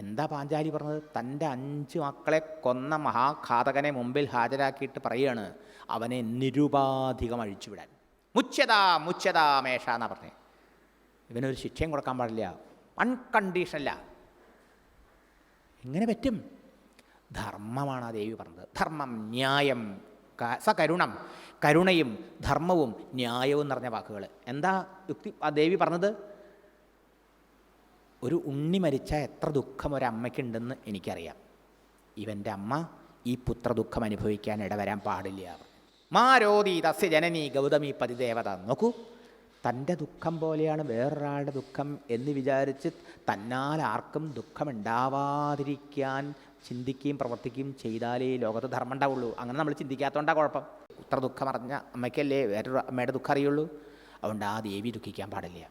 എന്താ പാഞ്ചാലി പറഞ്ഞത്? തൻ്റെ 5 മക്കളെ കൊന്ന മഹാഘാതകനെ മുമ്പിൽ ഹാജരാക്കിയിട്ട് പറയുകയാണ് അവനെ നിരുപാധികം അഴിച്ചുവിടാൻ. മുച്യതാ മുച്യതാ മേഷ എന്നാ പറഞ്ഞേ. ഇവനൊരു ശിക്ഷയും കൊടുക്കാൻ പാടില്ല, അൺകണ്ടീഷനല്ല. എങ്ങനെ പറ്റും? ധർമ്മമാണ് ആ ദേവി പറഞ്ഞത്. ധർമ്മം, ന്യായം, സകരുണം, കരുണയും ധർമ്മവും ന്യായവും നിറഞ്ഞ വാക്കുകൾ. എന്താ യുക്തി ആ ദേവി പറഞ്ഞത്? ഒരു ഉണ്ണി മരിച്ചാൽ എത്ര ദുഃഖം ഒരമ്മയ്ക്കുണ്ടെന്ന് എനിക്കറിയാം. ഇവൻ്റെ അമ്മ ഈ പുത്രദുഃഖം അനുഭവിക്കാൻ ഇടവരാൻ പാടില്ല. മാരോതി തസ്യ ജനനി ഗൗതമി പതിദേവത. നോക്കൂ, തൻ്റെ ദുഃഖം പോലെയാണ് വേറൊരാളുടെ ദുഃഖം എന്ന് വിചാരിച്ച് തന്നാൽ ആർക്കും ദുഃഖമുണ്ടാവാതിരിക്കാൻ ചിന്തിക്കുകയും പ്രവർത്തിക്കുകയും ചെയ്താലേ ലോകത്ത് ധർമ്മം ഉണ്ടാവുള്ളൂ. അങ്ങനെ നമ്മൾ ചിന്തിക്കാത്തതുകൊണ്ടാണ് കുഴപ്പം. പുത്ര ദുഃഖം അറിഞ്ഞ അമ്മയ്ക്കല്ലേ വേറൊരു അമ്മയുടെ ദുഃഖം അറിയുള്ളൂ. അതുകൊണ്ട് ആ ദേവി ദുഃഖിക്കാൻ പാടില്ല.